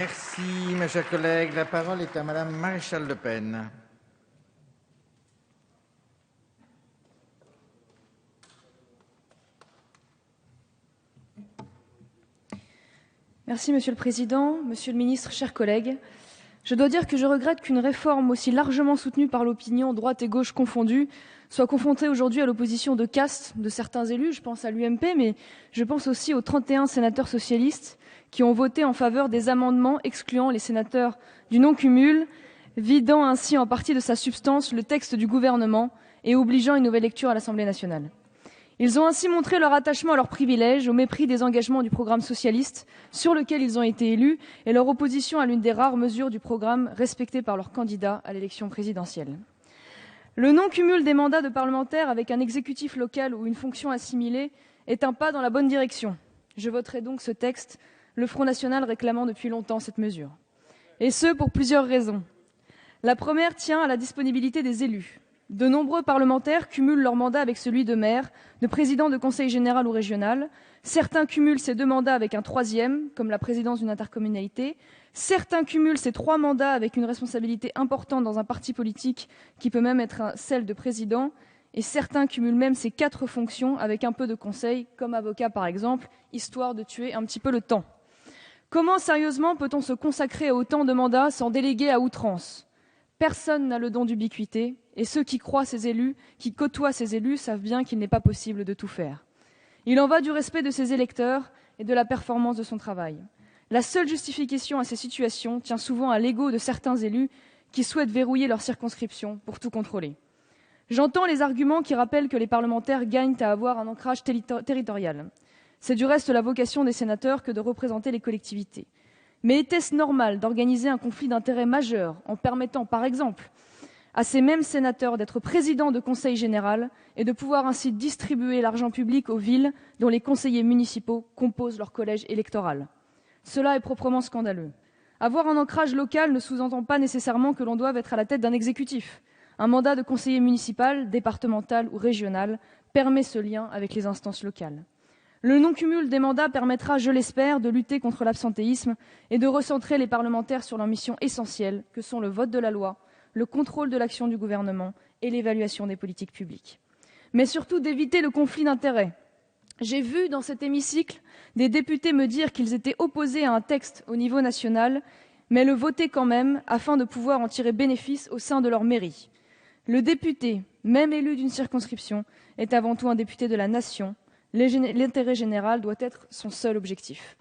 Merci, mes chers collègues. La parole est à Madame Maréchal Le Pen. Merci Monsieur le Président, Monsieur le Ministre, chers collègues. Je dois dire que je regrette qu'une réforme aussi largement soutenue par l'opinion, droite et gauche confondues, soit confrontée aujourd'hui à l'opposition de caste de certains élus. Je pense à l'UMP, mais je pense aussi aux 31 sénateurs socialistes qui ont voté en faveur des amendements excluant les sénateurs du non-cumul, vidant ainsi en partie de sa substance le texte du gouvernement et obligeant une nouvelle lecture à l'Assemblée nationale. Ils ont ainsi montré leur attachement à leurs privilèges, au mépris des engagements du programme socialiste sur lequel ils ont été élus et leur opposition à l'une des rares mesures du programme respectées par leurs candidats à l'élection présidentielle. Le non-cumul des mandats de parlementaires avec un exécutif local ou une fonction assimilée est un pas dans la bonne direction. Je voterai donc ce texte, le Front national réclamant depuis longtemps cette mesure. Et ce, pour plusieurs raisons. La première tient à la disponibilité des élus. De nombreux parlementaires cumulent leur mandat avec celui de maire, de président de conseil général ou régional. Certains cumulent ces deux mandats avec un troisième, comme la présidence d'une intercommunalité. Certains cumulent ces trois mandats avec une responsabilité importante dans un parti politique, qui peut même être celle de président. Et certains cumulent même ces quatre fonctions avec un peu de conseil, comme avocat par exemple, histoire de tuer un petit peu le temps. Comment sérieusement peut-on se consacrer à autant de mandats sans déléguer à outrance ? Personne n'a le don d'ubiquité, et ceux qui croient ces élus, qui côtoient ces élus, savent bien qu'il n'est pas possible de tout faire. Il en va du respect de ses électeurs et de la performance de son travail. La seule justification à ces situations tient souvent à l'ego de certains élus qui souhaitent verrouiller leur circonscription pour tout contrôler. J'entends les arguments qui rappellent que les parlementaires gagnent à avoir un ancrage territorial. C'est du reste la vocation des sénateurs que de représenter les collectivités. Mais était-ce normal d'organiser un conflit d'intérêts majeur en permettant, par exemple, à ces mêmes sénateurs d'être présidents de conseil général et de pouvoir ainsi distribuer l'argent public aux villes dont les conseillers municipaux composent leur collège électoral? Cela est proprement scandaleux. Avoir un ancrage local ne sous-entend pas nécessairement que l'on doive être à la tête d'un exécutif. Un mandat de conseiller municipal, départemental ou régional permet ce lien avec les instances locales. Le non-cumul des mandats permettra, je l'espère, de lutter contre l'absentéisme et de recentrer les parlementaires sur leurs missions essentielles que sont le vote de la loi, le contrôle de l'action du gouvernement et l'évaluation des politiques publiques. Mais surtout d'éviter le conflit d'intérêts. J'ai vu dans cet hémicycle des députés me dire qu'ils étaient opposés à un texte au niveau national, mais le voter quand même afin de pouvoir en tirer bénéfice au sein de leur mairie. Le député, même élu d'une circonscription, est avant tout un député de la nation. L'intérêt général doit être son seul objectif.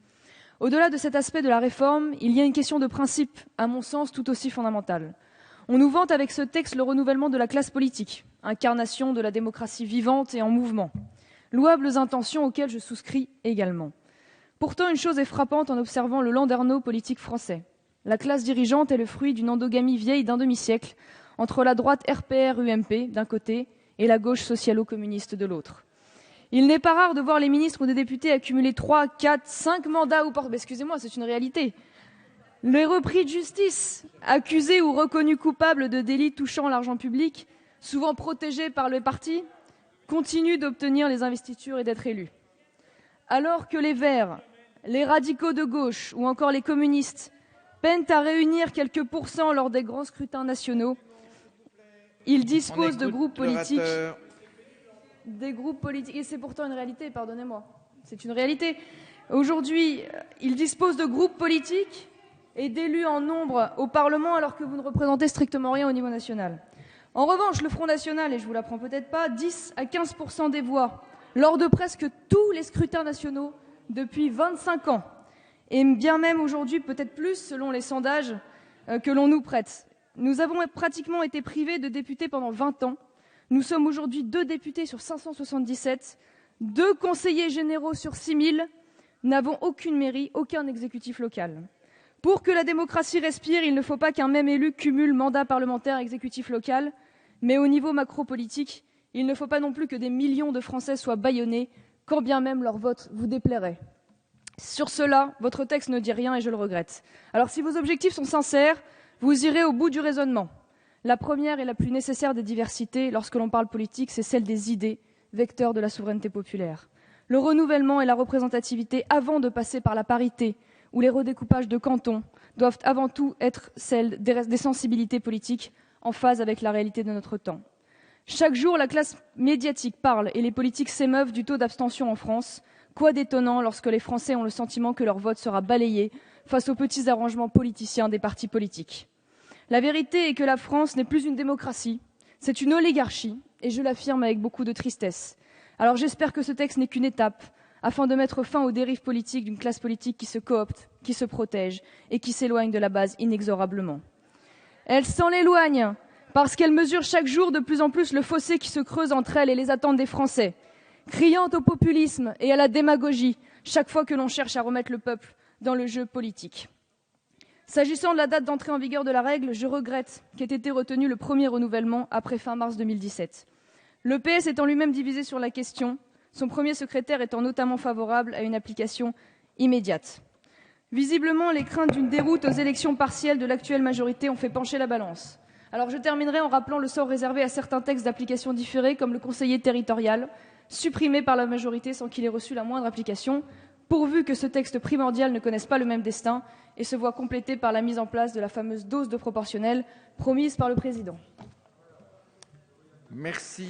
Au-delà de cet aspect de la réforme, il y a une question de principe, à mon sens, tout aussi fondamentale. On nous vante avec ce texte le renouvellement de la classe politique, incarnation de la démocratie vivante et en mouvement. Louables intentions auxquelles je souscris également. Pourtant, une chose est frappante en observant le landerneau politique français. La classe dirigeante est le fruit d'une endogamie vieille d'un demi-siècle entre la droite RPR-UMP d'un côté et la gauche socialo-communiste de l'autre. Il n'est pas rare de voir les ministres ou des députés accumuler 3, 4, 5 mandats ou excusez-moi, c'est une réalité. Les repris de justice, accusés ou reconnus coupables de délits touchant l'argent public, souvent protégés par le parti, continuent d'obtenir les investitures et d'être élus. Alors que les Verts, les radicaux de gauche ou encore les communistes peinent à réunir quelques pourcents lors des grands scrutins nationaux, ils disposent de groupes politiques. Des groupes politiques, et c'est pourtant une réalité, pardonnez-moi, c'est une réalité. Aujourd'hui, ils disposent de groupes politiques et d'élus en nombre au Parlement alors que vous ne représentez strictement rien au niveau national. En revanche, le Front national, et je vous l'apprends peut-être pas, 10 à 15% des voix lors de presque tous les scrutins nationaux depuis 25 ans. Et bien même aujourd'hui, peut-être plus, selon les sondages que l'on nous prête. Nous avons pratiquement été privés de députés pendant 20 ans. Nous sommes aujourd'hui 2 députés sur 577, 2 conseillers généraux sur 6000, n'avons aucune mairie, aucun exécutif local. Pour que la démocratie respire, il ne faut pas qu'un même élu cumule mandat parlementaire et exécutif local, mais au niveau macro-politique, il ne faut pas non plus que des millions de Français soient bâillonnés, quand bien même leur vote vous déplairait. Sur cela, votre texte ne dit rien et je le regrette. Alors si vos objectifs sont sincères, vous irez au bout du raisonnement. La première et la plus nécessaire des diversités, lorsque l'on parle politique, c'est celle des idées, vecteurs de la souveraineté populaire. Le renouvellement et la représentativité avant de passer par la parité ou les redécoupages de cantons doivent avant tout être celles des sensibilités politiques en phase avec la réalité de notre temps. Chaque jour, la classe médiatique parle et les politiques s'émeuvent du taux d'abstention en France. Quoi d'étonnant lorsque les Français ont le sentiment que leur vote sera balayé face aux petits arrangements politiciens des partis politiques. La vérité est que la France n'est plus une démocratie, c'est une oligarchie, et je l'affirme avec beaucoup de tristesse. Alors j'espère que ce texte n'est qu'une étape afin de mettre fin aux dérives politiques d'une classe politique qui se coopte, qui se protège et qui s'éloigne de la base inexorablement. Elle s'en éloigne parce qu'elle mesure chaque jour de plus en plus le fossé qui se creuse entre elle et les attentes des Français, criant au populisme et à la démagogie chaque fois que l'on cherche à remettre le peuple dans le jeu politique. S'agissant de la date d'entrée en vigueur de la règle, je regrette qu'ait été retenu le premier renouvellement après fin mars 2017. Le PS étant lui-même divisé sur la question, son premier secrétaire étant notamment favorable à une application immédiate. Visiblement, les craintes d'une déroute aux élections partielles de l'actuelle majorité ont fait pencher la balance. Alors je terminerai en rappelant le sort réservé à certains textes d'application différée, comme le conseiller territorial, supprimé par la majorité sans qu'il ait reçu la moindre application, pourvu que ce texte primordial ne connaisse pas le même destin et se voit complété par la mise en place de la fameuse dose de proportionnelle promise par le président. Merci.